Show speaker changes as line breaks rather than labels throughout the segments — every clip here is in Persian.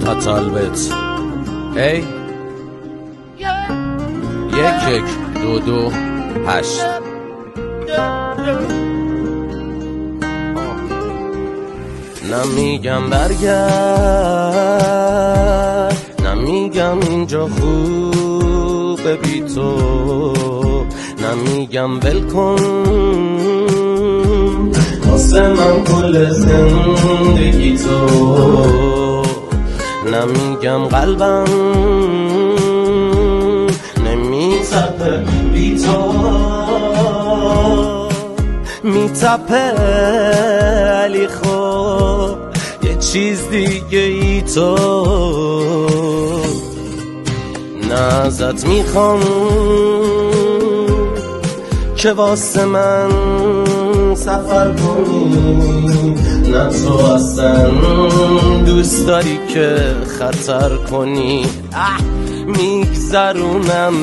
خط البت ای 1122 نمیگم برگرد، نمیگم اینجا خوبه بی تو، نمیگم ول کن واسه من کل زندگی تو، نمیگم قلبم نمیتپه بی تو، میتپه علی خب یه چیز دیگه ای تو، نه ازت میخوام که واسه من سفر کنی، نه تو اصلا دوست داری که خطر کنی، میگذرونم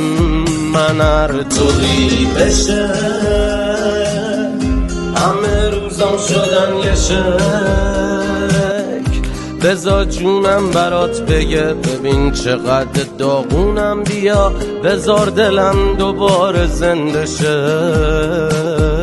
من هر طوری بشه، همه روزام شدن یه شک، بذار جونم برات بگه ببین چقدر داغونم، بیا بذار دلم دوباره زنده شه.